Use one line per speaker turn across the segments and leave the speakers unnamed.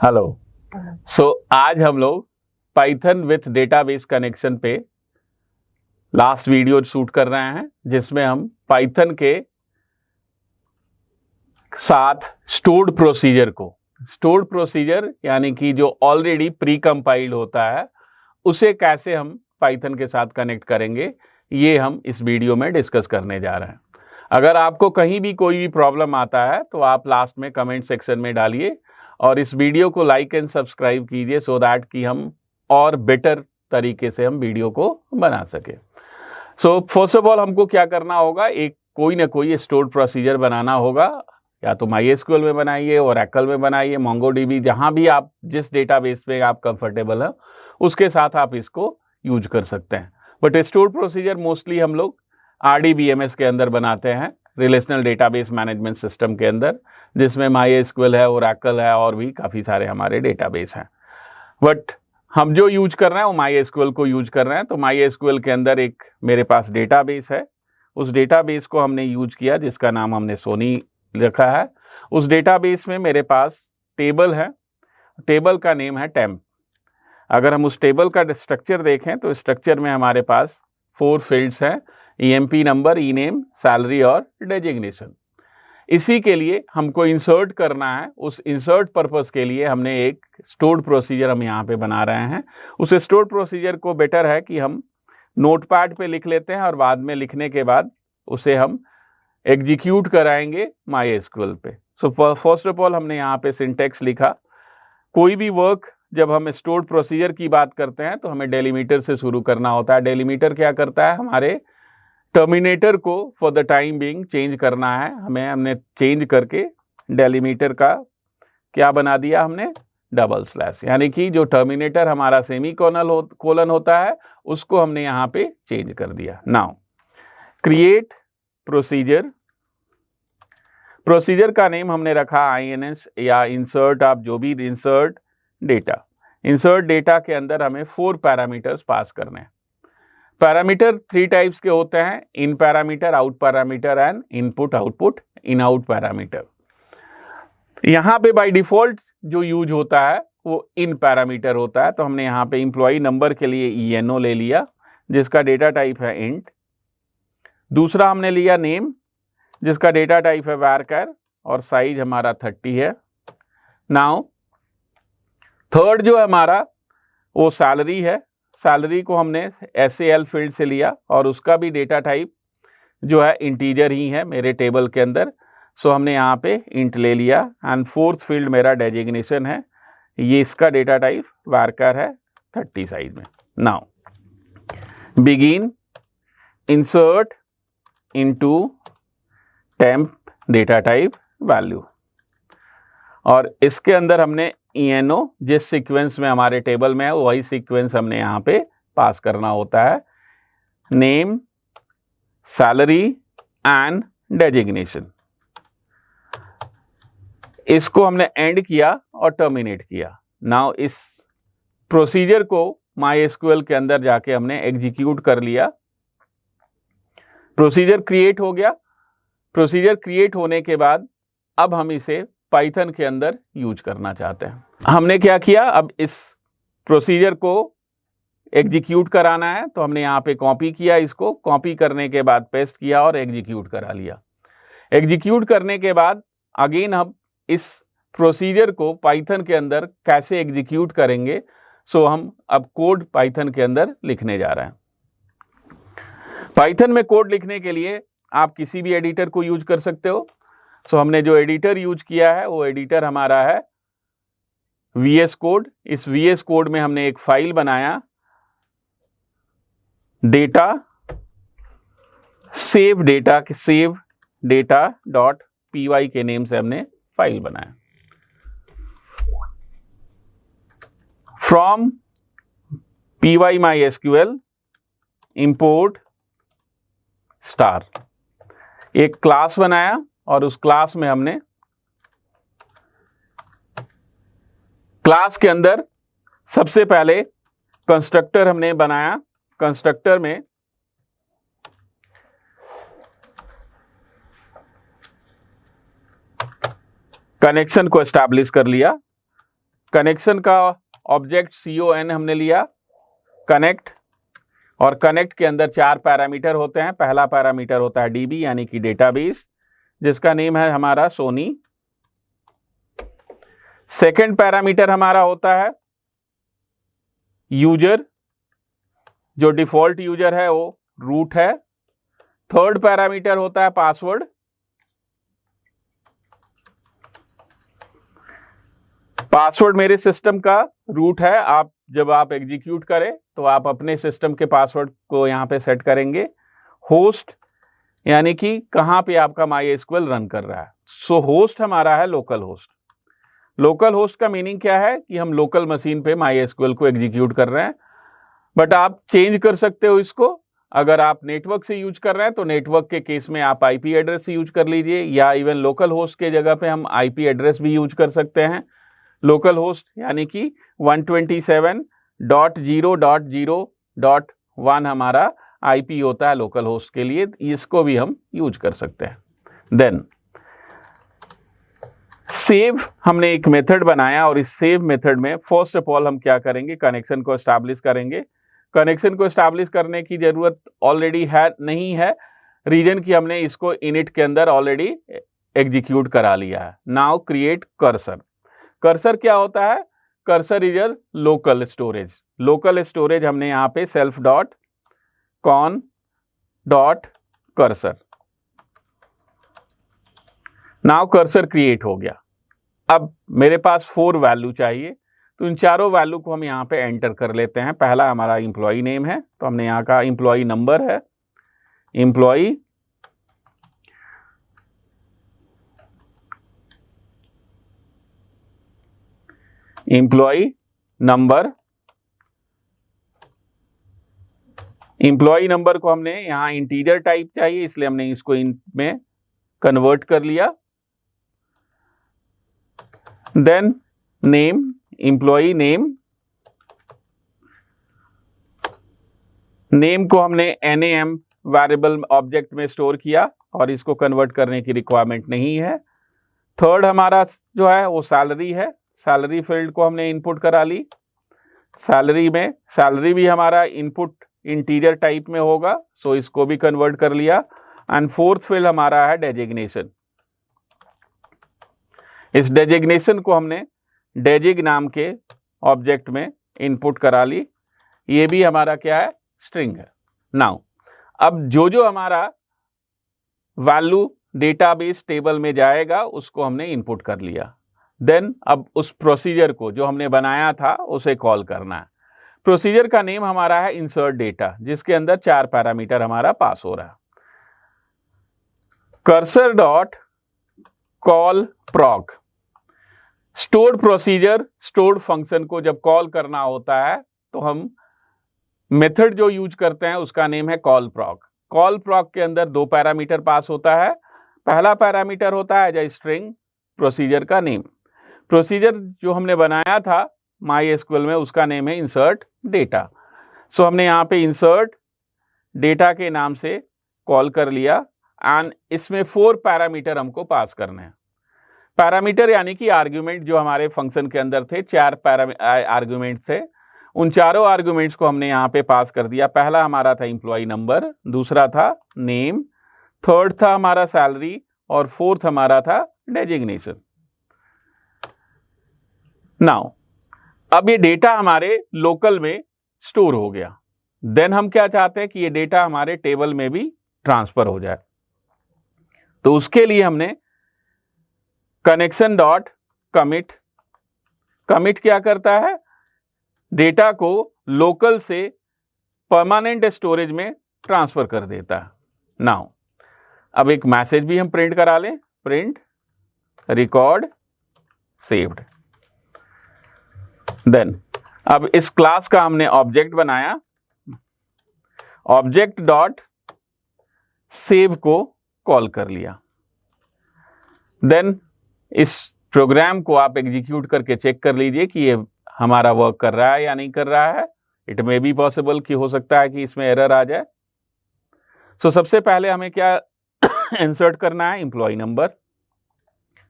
Hello. आज हम लोग पाइथन विथ डेटाबेस कनेक्शन पे लास्ट वीडियो शूट कर रहे हैं, जिसमें हम पाइथन के साथ स्टोर्ड प्रोसीजर यानी कि जो ऑलरेडी प्री कंपाइल्ड होता है उसे कैसे हम पाइथन के साथ कनेक्ट करेंगे, ये हम इस वीडियो में डिस्कस करने जा रहे हैं। अगर आपको कहीं भी कोई भी प्रॉब्लम आता है तो आप लास्ट में कमेंट सेक्शन में डालिए और इस वीडियो को लाइक एंड सब्सक्राइब कीजिए सो दैट कि हम और बेटर तरीके से हम वीडियो को बना सके। सो फर्स्ट ऑफ ऑल हमको क्या करना होगा, एक कोई ना कोई स्टोर्ड प्रोसीजर बनाना होगा। या तो MySQL में बनाइए, ओरेकल में बनाइए, MongoDB, जहां भी आप जिस डेटाबेस पे आप कंफर्टेबल हैं उसके साथ आप इसको यूज कर सकते हैं। बट स्टोर्ड प्रोसीजर मोस्टली हम लोग RDBMS के अंदर बनाते हैं, रिलेशनल डेटाबेस मैनेजमेंट सिस्टम के अंदर, जिसमें MySQL है, ओरेकल है और भी काफ़ी सारे हमारे डेटाबेस हैं। बट हम जो यूज कर रहे हैं वो MySQL को यूज कर रहे हैं। तो MySQL के अंदर एक मेरे पास डेटाबेस है, उस डेटाबेस को हमने यूज किया जिसका नाम हमने सोनी रखा है। उस डेटाबेस में मेरे पास टेबल है, टेबल का नेम है टेम्प। अगर हम उस टेबल का स्ट्रक्चर देखें तो स्ट्रक्चर में हमारे पास 4 फील्ड्स हैं, EMP नंबर, ईनेम, सैलरी और डेजिग्नेशन। इसी के लिए हमको इंसर्ट करना है, उस इंसर्ट पर्पस के लिए हमने एक स्टोर्ड प्रोसीजर हम यहाँ पे बना रहे हैं। उस स्टोर्ड प्रोसीजर को बेटर है कि हम नोटपैड पे लिख लेते हैं और बाद में लिखने के बाद उसे हम एग्जीक्यूट कराएंगे MySQL पे। सो फर्स्ट ऑफ ऑल हमने यहाँ पे सिंटेक्स लिखा। कोई भी वर्क जब हम स्टोर्ड प्रोसीजर की बात करते हैं तो हमें डेलीमीटर से शुरू करना होता है। डेलीमीटर क्या करता है, हमारे टर्मिनेटर को for the time being change करना है। हमने चेंज करके डेलीमीटर का क्या बना दिया, हमने डबल स्लैश, यानी कि जो टर्मिनेटर हमारा कोलन होता है उसको हमने यहाँ पे चेंज कर दिया। नाउ क्रिएट प्रोसीजर का नेम हमने रखा INS या इंसर्ट, आप जो भी इंसर्ट डेटा के अंदर हमें 4 पैरामीटर्स पास करने हैं। पैरामीटर 3 टाइप्स के होते हैं, in parameter, out parameter and input output in out parameter. यहाँ पे बाय डिफॉल्ट जो यूज होता है वो इन पैरामीटर होता है। तो हमने यहाँ पे एम्प्लॉय नंबर के लिए ENO ले लिया जिसका डेटा टाइप है इंट। दूसरा हमने लिया नेम जिसका डेटा टाइप है varchar और साइज हमारा 30 है। नाउ थर्ड जो हमारा वो सैलरी है। सैलरी को हमने SAL फील्ड से लिया और उसका भी डेटा टाइप जो है इंटीजर ही है मेरे टेबल के अंदर। सो हमने यहाँ पे इंट ले लिया। एंड फोर्थ फील्ड मेरा डेजिग्नेशन है, ये इसका डेटा टाइप varchar है 30 साइज में। Now begin insert into temp data type value, और इसके अंदर हमने ENO जिस सीक्वेंस में हमारे टेबल में है वही सीक्वेंस हमने यहाँ पे पास करना होता है, नेम, सैलरी एंड डेजिग्नेशन। इसको हमने एंड किया और टर्मिनेट किया। नाउ इस प्रोसीजर को MySQL के अंदर जाके हमने एग्जीक्यूट कर लिया। प्रोसीजर क्रिएट हो गया। प्रोसीजर क्रिएट होने के बाद अब हम इसे पाइथन के अंदर यूज करना चाहते हैं। हमने क्या किया, अब इस प्रोसीजर को एग्जीक्यूट कराना है तो हमने यहाँ पे कॉपी किया, इसको कॉपी करने के बाद पेस्ट किया और एग्जीक्यूट करा लिया। एग्जीक्यूट करने के बाद अगेन हम इस प्रोसीजर को पाइथन के अंदर कैसे एग्जीक्यूट करेंगे, सो हम अब कोड पाइथन के अंदर लिखने जा रहे हैं। पाइथन में कोड लिखने के लिए आप किसी भी एडिटर को यूज कर सकते हो। सो हमने जो एडिटर यूज किया है वो एडिटर हमारा है VS कोड। इस VS कोड में हमने एक फाइल बनाया, डेटा सेव डेटा.py के नेम से हमने फाइल बनाया। From py MySQL import star, एक क्लास बनाया और उस क्लास में हमने क्लास के अंदर सबसे पहले कंस्ट्रक्टर हमने बनाया। कंस्ट्रक्टर में कनेक्शन को एस्टैब्लिश कर लिया। कनेक्शन का ऑब्जेक्ट CON हमने लिया, कनेक्ट, और कनेक्ट के अंदर 4 पैरामीटर होते हैं। पहला पैरामीटर होता है DB यानी कि डेटाबेस, जिसका नेम है हमारा सोनी। सेकंड पैरामीटर हमारा होता है यूजर, जो डिफॉल्ट यूजर है वो रूट है। थर्ड पैरामीटर होता है पासवर्ड। पासवर्ड मेरे सिस्टम का रूट है। आप जब आप एग्जीक्यूट करें तो आप अपने सिस्टम के पासवर्ड को यहां पे सेट करेंगे। होस्ट यानी कि कहां पे आपका MySQL रन कर रहा है। सो होस्ट हमारा है लोकल होस्ट। लोकल होस्ट का मीनिंग क्या है कि हम लोकल मशीन पे MySQL को एग्जीक्यूट कर रहे हैं। बट आप चेंज कर सकते हो इसको। अगर आप नेटवर्क से यूज कर रहे हैं तो नेटवर्क के केस में आप IP एड्रेस यूज कर लीजिए, या इवन लोकल होस्ट के जगह पे हम IP एड्रेस भी यूज कर सकते हैं। लोकल होस्ट यानी कि 127.0.0.1 हमारा IP होता है लोकल होस्ट के लिए, इसको भी हम यूज कर सकते हैं। देन सेव, हमने एक मेथड बनाया और इस सेव मेथड में फर्स्ट ऑफ ऑल हम क्या करेंगे, कनेक्शन को एस्टैब्लिश करेंगे। कनेक्शन को एस्टैब्लिश करने की जरूरत ऑलरेडी है नहीं है, रीजन कि हमने इसको इनिट के अंदर ऑलरेडी एग्जीक्यूट करा लिया है। Now create cursor. कर्सर क्या होता है? Cursor is a local storage. Local storage हमने यहां पे self.con.cursor। नाउ कर्सर क्रिएट हो गया। अब मेरे पास 4 वैल्यू चाहिए, तो इन चारों वैल्यू को हम यहाँ पे एंटर कर लेते हैं। पहला हमारा एम्प्लॉय नेम है, तो हमने यहाँ का एम्प्लॉय नंबर है, एम्प्लॉय नंबर। एम्प्लॉय नंबर को हमने यहाँ इंटीजर टाइप चाहिए, इसलिए हमने इसको इन में कन्वर्ट कर लिया। Then name, employ name, name को हमने NAM वेरिएबल ऑब्जेक्ट में स्टोर किया और इसको कन्वर्ट करने की रिक्वायरमेंट नहीं है। थर्ड हमारा जो है वो सैलरी है। सैलरी फील्ड को हमने इनपुट करा ली। सैलरी में सैलरी भी हमारा इनपुट इंटीजर टाइप में होगा, सो इसको भी कन्वर्ट कर लिया। एंड फोर्थ फील्ड हमारा है डेजिग्नेशन। इस डेजिग्नेशन को हमने डेजिग नाम के ऑब्जेक्ट में इनपुट करा ली। ये भी हमारा क्या है? स्ट्रिंग है। नाउ अब जो हमारा वैल्यू डेटाबेस टेबल में जाएगा उसको हमने इनपुट कर लिया। देन अब उस प्रोसीजर को जो हमने बनाया था उसे कॉल करना है। प्रोसीजर का नेम हमारा है इंसर्ट डेटा, जिसके अंदर 4 पैरामीटर हमारा पास हो रहा है। Cursor dot call प्रॉक। Stored procedure, stored function को जब कॉल करना होता है तो हम मेथड जो यूज करते हैं उसका नेम है कॉल प्रॉक। कॉल प्रॉक के अंदर 2 पैरामीटर पास होता है। पहला पैरामीटर होता है एज स्ट्रिंग प्रोसीजर का नेम। प्रोसीजर जो हमने बनाया था MySQL में उसका नेम है इंसर्ट डेटा। सो हमने यहाँ पे इंसर्ट डेटा के नाम से कॉल कर लिया एंड इसमें 4 पैरामीटर हमको पास करने हैं। पैरामीटर यानी कि आर्ग्यूमेंट जो हमारे फंक्शन के अंदर थे, 4 आर्ग्यूमेंट थे। उन चारों आर्ग्यूमेंट्स को हमने यहाँ पे पास कर दिया। पहला हमारा था एम्प्लॉय नंबर, दूसरा था नेम, थर्ड था हमारा सैलरी और फोर्थ हमारा था डेजिग्नेशन। नाउ अब ये डेटा हमारे लोकल में स्टोर हो गया। देन हम क्या चाहते हैं कि ये डेटा हमारे टेबल में भी ट्रांसफर हो जाए। तो उसके लिए हमने कनेक्शन डॉट कमिट। कमिट क्या करता है? डेटा को लोकल से परमानेंट स्टोरेज में ट्रांसफर कर देता है। नाउ अब एक मैसेज भी हम प्रिंट करा लें, प्रिंट रिकॉर्ड सेव्ड। देन अब इस क्लास का हमने ऑब्जेक्ट बनाया, ऑब्जेक्ट डॉट सेव को कॉल कर लिया। देन इस प्रोग्राम को आप एग्जीक्यूट करके चेक कर लीजिए कि ये हमारा वर्क कर रहा है या नहीं कर रहा है। इट मे बी पॉसिबल कि हो सकता है कि इसमें एरर आ जाए। सो सबसे पहले हमें क्या इंसर्ट करना है? एम्प्लॉय नंबर,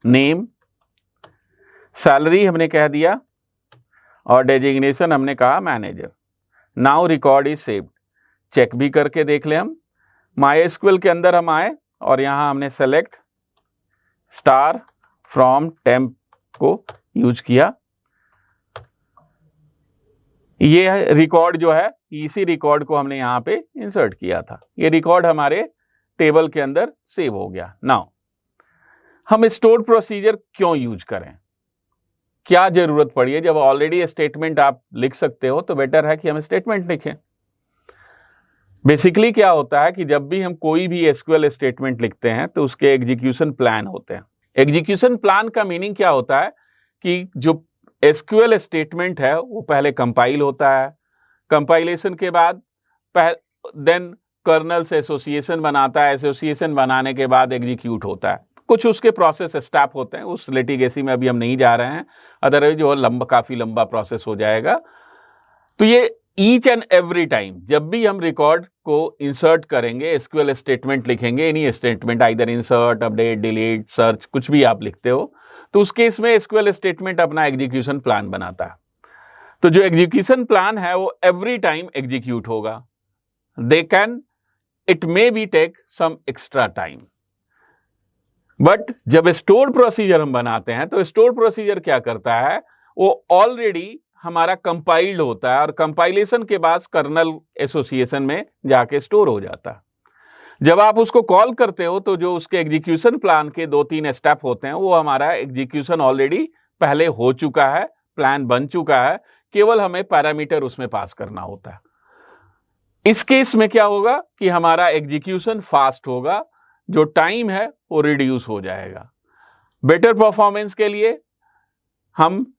नेम, सैलरी हमने कह दिया, और डेजिग्नेशन हमने कहा manager. Now record is saved. Check भी करके देख ले हम। MySQL के अंदर हम आए और यहाँ हमने सेलेक्ट स्टार फ्रॉम टेम्प को यूज किया। ये रिकॉर्ड जो है, इसी रिकॉर्ड को हमने यहाँ पे इंसर्ट किया था। ये रिकॉर्ड हमारे टेबल के अंदर सेव हो गया। नाउ हम स्टोर प्रोसीजर क्यों यूज करें, क्या जरूरत पड़ी है? जब ऑलरेडी स्टेटमेंट आप लिख सकते हो तो बेटर है कि हम स्टेटमेंट लिखें। बेसिकली क्या होता है कि जब भी हम कोई भी SQL स्टेटमेंट लिखते हैं तो उसके एग्जीक्यूशन प्लान होते हैं। एग्जीक्यूशन प्लान का मीनिंग क्या होता है कि जो SQL स्टेटमेंट है वो पहले कंपाइल होता है, कंपाइलेशन के बाद देन कर्नल से एसोसिएशन बनाता है, एसोसिएशन बनाने के बाद एग्जीक्यूट होता है। कुछ उसके प्रोसेस स्टेप होते हैं, उस लिटिगेसी में अभी हम नहीं जा रहे हैं, अदरवाइज जो काफी लंबा प्रोसेस हो जाएगा। तो ये ईच एंड एवरी टाइम जब भी हम रिकॉर्ड को इंसर्ट करेंगे, SQL स्टेटमेंट लिखेंगे, any statement either insert, update, delete, search, कुछ भी आप लिखते हो, तो उस केस में SQL स्टेटमेंट अपना एग्जीक्यूशन प्लान बनाता है। तो जो एग्जीक्यूशन प्लान है वो एवरी टाइम एग्जीक्यूट होगा। It may be take some extra time. But जब स्टोर प्रोसीजर हम बनाते हैं तो स्टोर प्रोसीजर क्या करता है, वो ऑलरेडी हमारा कंपाइल्ड होता है और कंपाइलेशन के बाद कर्नल एसोसिएशन में जाके स्टोर हो जाता है। जब आप उसको कॉल करते हो तो जो उसके एग्जीक्यूशन प्लान के 2-3 स्टेप होते हैं वो हमारा एग्जीक्यूशन ऑलरेडी पहले हो चुका है, प्लान बन चुका है, केवल हमें पैरामीटर उसमें पास करना होता है। इस केस में क्या होगा कि हमारा एग्जीक्यूशन फास्ट होगा, जो टाइम है वो रिड्यूस हो जाएगा। बेटर परफॉर्मेंस के लिए हम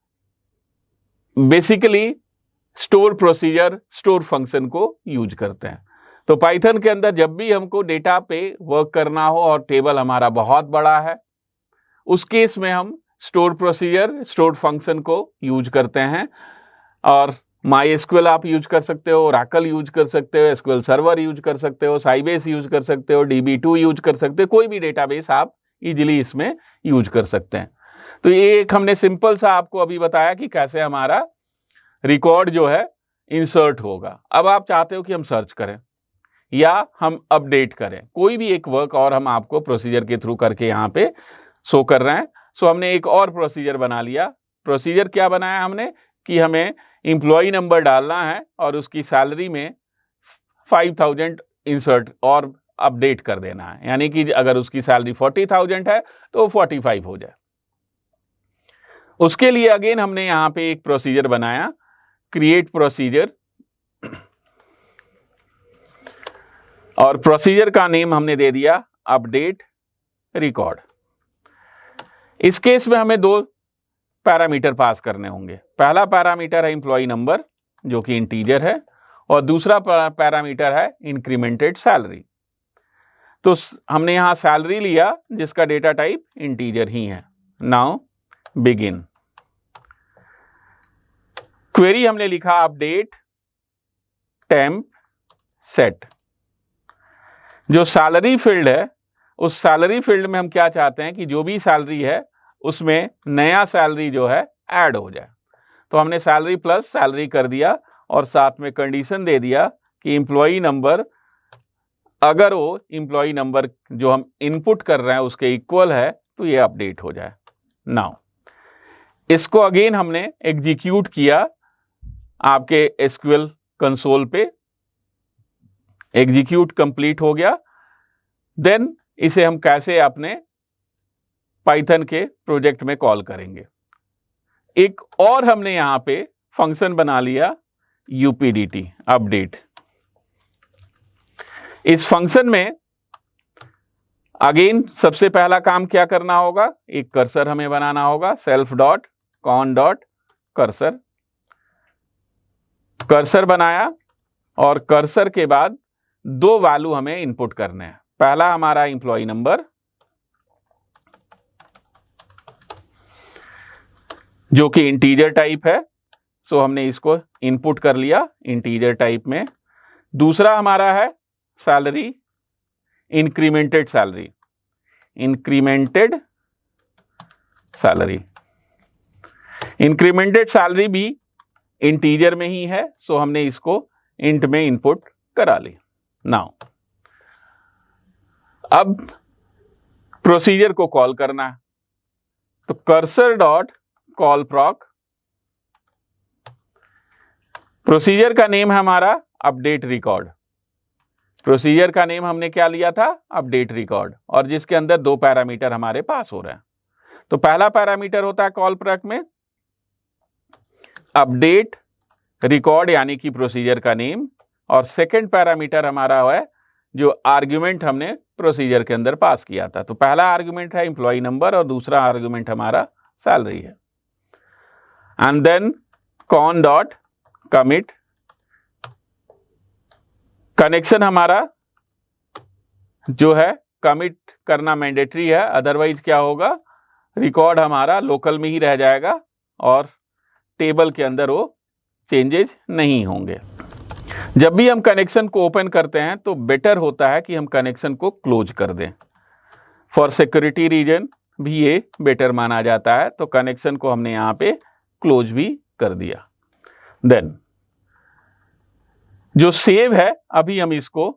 basically store procedure, store function को यूज करते हैं। तो पाइथन के अंदर जब भी हमको डेटा पे वर्क करना हो और टेबल हमारा बहुत बड़ा है, उस केस में हम स्टोर प्रोसीजर, स्टोर फंक्शन को यूज करते हैं। और MySQL आप यूज कर सकते हो, Oracle यूज कर सकते हो, SQL सर्वर यूज कर सकते हो, Sybase यूज कर सकते हो, DB2 यूज कर सकते हो, कोई भी डेटाबेस आप इजीली इसमें यूज कर सकते हैं। तो ये एक हमने सिंपल सा आपको अभी बताया कि कैसे हमारा रिकॉर्ड जो है इंसर्ट होगा। अब आप चाहते हो कि हम सर्च करें या हम अपडेट करें, कोई भी एक वर्क और हम आपको प्रोसीजर के थ्रू करके यहाँ पे शो कर रहे हैं। सो हमने एक और प्रोसीजर बना लिया। प्रोसीजर क्या बनाया हमने कि हमें एम्प्लॉय नंबर डालना है और उसकी सैलरी में 5000 इंसर्ट और अपडेट कर देना है, यानी कि अगर उसकी सैलरी 40,000 है तो 45 हो जाए। उसके लिए अगेन हमने यहाँ पे एक प्रोसीजर बनाया, क्रिएट प्रोसीजर, और प्रोसीजर का नेम हमने दे दिया अपडेट रिकॉर्ड। इस केस में हमें 2 पैरामीटर पास करने होंगे। पहला पैरामीटर है एम्प्लॉय नंबर जो कि इंटीजर है, और दूसरा पैरामीटर है इंक्रीमेंटेड सैलरी। तो हमने यहां सैलरी लिया जिसका डेटा टाइप इंटीजर ही है। Now begin. क्वेरी हमने लिखा अपडेट टेम्प सेट। जो सैलरी फील्ड है, उस सैलरी फील्ड में हम क्या चाहते हैं कि जो भी सैलरी है उसमें नया सैलरी जो है ऐड हो जाए। तो हमने सैलरी प्लस सैलरी कर दिया और साथ में कंडीशन दे दिया कि एम्प्लॉय नंबर, अगर वो एम्प्लॉय नंबर जो हम इनपुट कर रहे हैं उसके इक्वल है तो ये अपडेट हो जाए। नाउ इसको अगेन हमने एग्जीक्यूट किया आपके SQL कंसोल पे, एग्जीक्यूट कंप्लीट हो गया। देन इसे हम कैसे अपने पाइथन के प्रोजेक्ट में कॉल करेंगे। एक और हमने यहां पे फंक्शन बना लिया UPDT अपडेट। इस फंक्शन में अगेन सबसे पहला काम क्या करना होगा, एक कर्सर हमें बनाना होगा, self.con.cursor। कर्सर बनाया और कर्सर के बाद 2 वैल्यू हमें इनपुट करने हैं। पहला हमारा एम्प्लॉय नंबर जो कि इंटीजर टाइप है, सो हमने इसको इनपुट कर लिया इंटीजर टाइप में। दूसरा हमारा है salary, incremented salary, incremented salary. Incremented salary भी इंटीजर में ही है, सो हमने इसको इंट में इनपुट करा ली। नाउ अब प्रोसीजर को कॉल करना है, तो कर्सर डॉट कॉल प्रॉक, प्रोसीजर का नेम है हमारा अपडेट रिकॉर्ड। प्रोसीजर का नेम हमने क्या लिया था? अपडेट रिकॉर्ड, और जिसके अंदर 2 पैरामीटर हमारे पास हो रहे हैं। तो पहला पैरामीटर होता है कॉल प्रॉक में अपडेट रिकॉर्ड यानी कि प्रोसीजर का नेम, और सेकंड पैरामीटर हमारा है जो आर्ग्यूमेंट हमने प्रोसीजर के अंदर पास किया था। तो पहला आर्ग्यूमेंट है एम्प्लॉय नंबर और दूसरा आर्ग्यूमेंट हमारा सैलरी है। And then con dot commit, connection हमारा जो है कमिट करना मैंडेटरी है, अदरवाइज क्या होगा, रिकॉर्ड हमारा लोकल में ही रह जाएगा और टेबल के अंदर वो चेंजेस नहीं होंगे। जब भी हम कनेक्शन को ओपन करते हैं तो बेटर होता है कि हम कनेक्शन को क्लोज कर दें। फॉर सिक्योरिटी रीजन भी ये बेटर माना जाता है, तो कनेक्शन को हमने यहाँ पे क्लोज भी कर दिया। देन जो सेव है, अभी हम इसको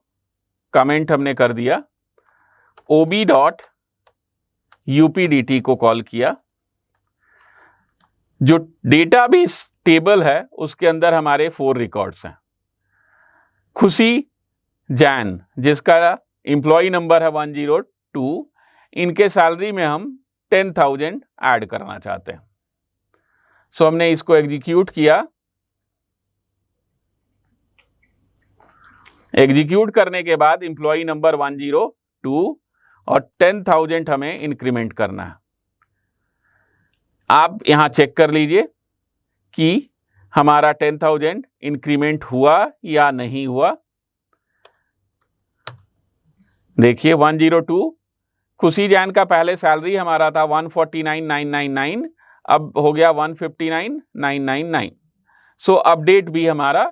कमेंट हमने कर दिया, ओबी डॉट यूपीडीटी को कॉल किया। जो डेटाबेस टेबल है उसके अंदर हमारे 4 रिकॉर्ड्स हैं। खुशी जैन जिसका एम्प्लॉय नंबर है 102, इनके सैलरी में हम 10,000 ऐड करना चाहते हैं। सो हमने इसको एग्जीक्यूट किया। एग्जीक्यूट करने के बाद एम्प्लॉय नंबर 102 और 10,000 हमें इंक्रीमेंट करना है। आप यहां चेक कर लीजिए कि हमारा 10,000 इंक्रीमेंट हुआ या नहीं हुआ। देखिए 102, खुशी जैन का पहले सैलरी हमारा था 149,999, अब हो गया 159,999। सो अपडेट भी हमारा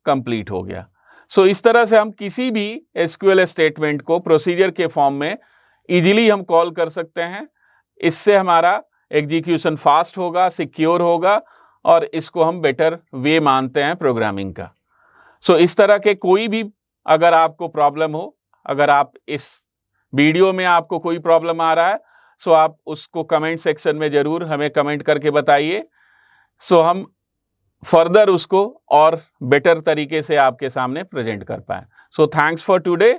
कंप्लीट हो गया। सो इस तरह से हम किसी भी एसक्यूएल स्टेटमेंट को प्रोसीजर के फॉर्म में इजीली हम कॉल कर सकते हैं। इससे हमारा एग्जीक्यूशन फास्ट होगा, सिक्योर होगा, और इसको हम बेटर वे मानते हैं प्रोग्रामिंग का। सो इस तरह के कोई भी अगर आपको प्रॉब्लम हो, अगर आप इस वीडियो में आपको कोई प्रॉब्लम आ रहा है, सो आप उसको कमेंट सेक्शन में ज़रूर हमें कमेंट करके बताइए, सो हम फर्दर उसको और बेटर तरीके से आपके सामने प्रेजेंट कर पाएँ। So thanks for today.